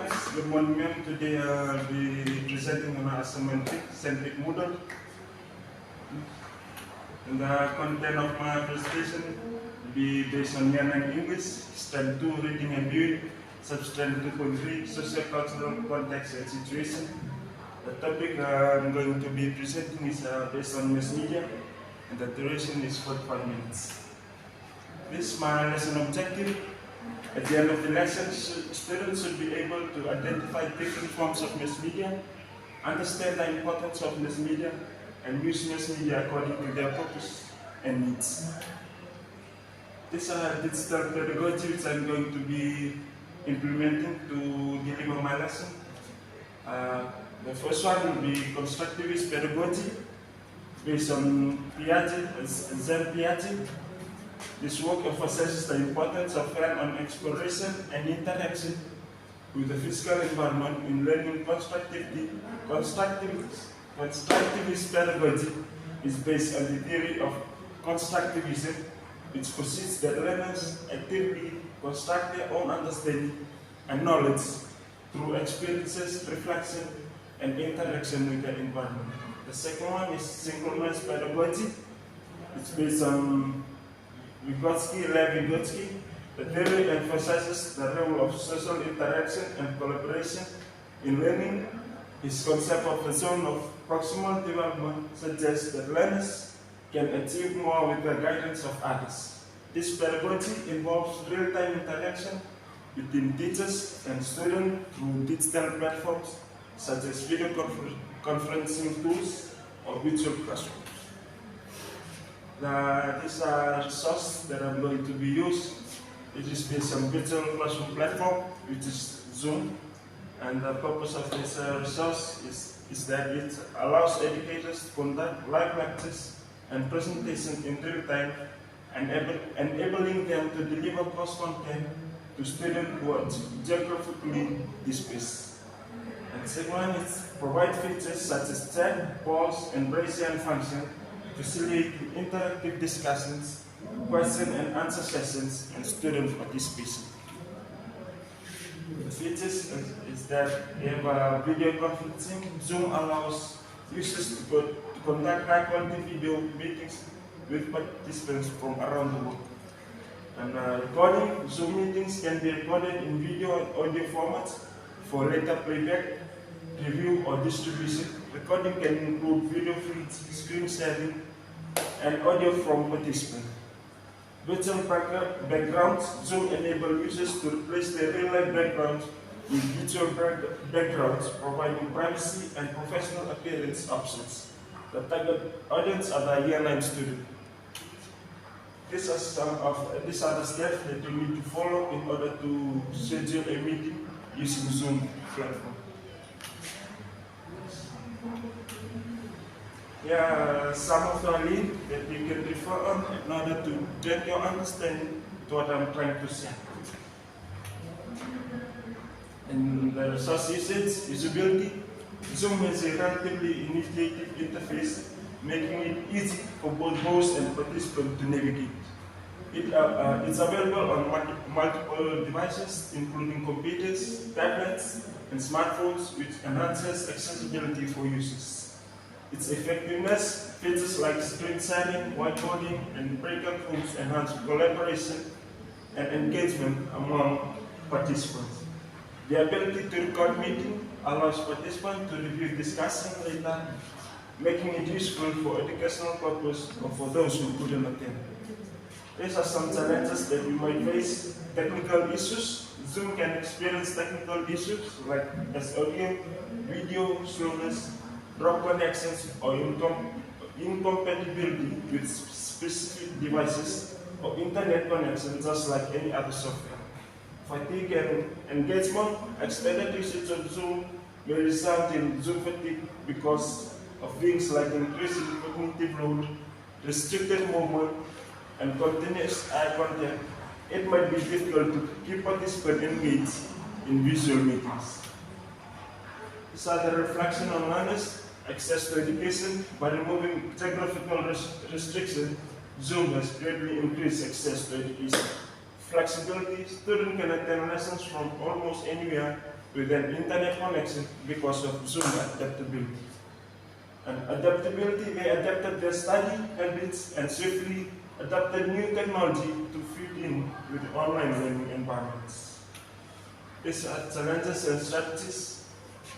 class. Good morning, ma'am. Today I'll be presenting on our semantic-centric model. And the content of my presentation will be based on Yan English, Strand 2, Reading and Viewing, Substrand 2.3, Socio-cultural Context and Situation. The topic I'm going to be presenting is based on mass media, and the duration is 45 minutes. This is my lesson objective. At the end of the lesson, students should be able to identify different forms of mass media, understand the importance of mass media, and use mass media according to their purpose and needs. This digital pedagogy which I'm going to be implementing to deliver my lesson. The first one will be constructivist pedagogy based on Piaget, Zen Piaget. This work emphasizes the importance of hands-on exploration and interaction with the physical environment in learning constructively. Constructivist pedagogy is based on the theory of constructivism, which posits that learners actively construct their own understanding and knowledge through experiences, reflection, and interaction with the environment. The second one is synchronous pedagogy. It's based on Lev Vygotsky. The theory emphasizes the role of social interaction and collaboration in learning. His concept of the zone of proximal development suggests that learners can achieve more with the guidance of others. This pedagogy involves real-time interaction between teachers and students through digital platforms such as video conferencing tools or virtual classrooms. These are resources that I'm going to be used. It is based on virtual classroom platform, which is Zoom. And the purpose of this resource is that it allows educators to conduct live lectures and presentations in real time, and enabling them to deliver course content to students who are geographically dispersed. And second one is provide features such as chat, pause, and Bayesian function to facilitate interactive discussions, question and answer sessions, and student participation. The features is that we have video conferencing. Zoom allows users to conduct high-quality video meetings with participants from around the world. And recording, Zoom meetings can be recorded in video and audio formats for later playback, review, or distribution. Recording can include video feeds, screen sharing, and audio from participants. Virtual backgrounds, Zoom enables users to replace their real-life backgrounds with virtual backgrounds, providing privacy and professional appearance options. The target audience are the Year 9 students. These are the steps that you need to follow in order to schedule a meeting using Zoom platform. Some of the links that you can refer on in order to get your understanding to what I'm trying to say. And the resource usage, usability. Zoom has a relatively intuitive interface, making it easy for both host and participant to navigate. It's available on multiple devices, including computers, tablets, and smartphones, which enhances accessibility for users. Its effectiveness, features like screen sharing, whiteboarding, and breakout rooms enhance collaboration and engagement among participants. The ability to record meetings allows participants to review discussion later, making it useful for educational purposes or for those who couldn't attend. These are some challenges that you might face. Technical issues. Zoom can experience technical issues like audio, video, slowness, drop connections, or incompatibility with specific devices or internet connection, just like any other software. Fatigue and engagement. Extended usage of Zoom may result in Zoom fatigue because of things like increasing cognitive load, restricted movement, and continuous eye contact. It might be difficult to keep participants engaged in visual meetings. These are the reflection on learners. Access to education. By removing geographical restrictions, Zoom has greatly increased access to education. Flexibility. Students can attend lessons from almost anywhere with an internet connection because of Zoom adaptability. And adaptability, they adapted their study habits and swiftly adapted new technology to fit in with online learning environments. These are challenges and strategies,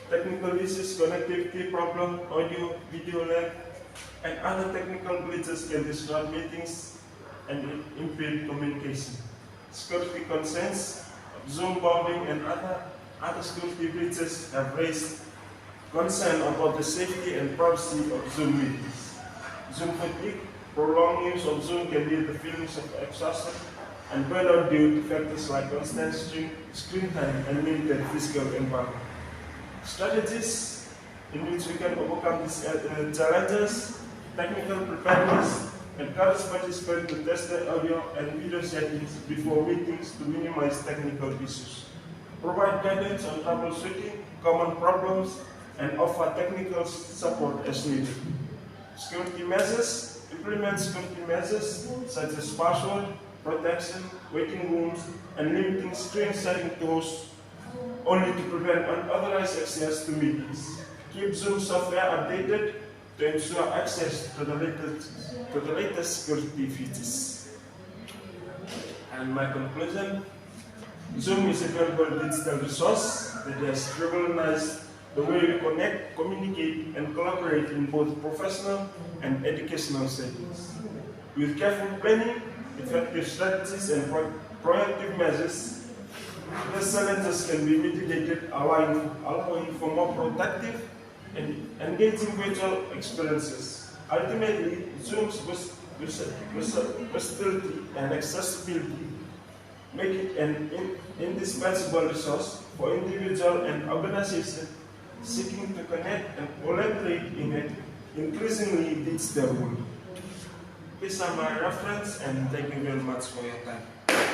technical issues, connectivity problem, audio, video lag, and other technical glitches can disrupt meetings and impede communication. Security concerns, Zoom bombing, and other security breaches have raised concern about the safety and privacy of Zoom meetings. Zoom fatigue, prolonged use of Zoom can lead to feelings of exhaustion and burnout due to factors like constant screen time and limited physical environment. Strategies in which we can overcome these challenges: technical preparedness, encourage participants to test their audio and video settings before meetings to minimize technical issues. Provide guidance on troubleshooting common problems and offer technical support as needed. Security measures, implement security measures such as password protection, waiting rooms, and limiting screen sharing tools only to prevent unauthorized access to meetings. Keep Zoom software updated to ensure access to the latest security features. And my conclusion, Zoom is a valuable digital resource that has revolutionized the way we connect, communicate, and collaborate in both professional and educational settings. With careful planning, effective strategies, and proactive measures, these challenges can be mitigated, allowing for more productive and engaging virtual experiences. Ultimately, Zoom's versatility and accessibility make it an indispensable resource for individuals and organizations seeking to connect and collaborate in an increasingly digital world. These are my reference, and thank you very much for your time.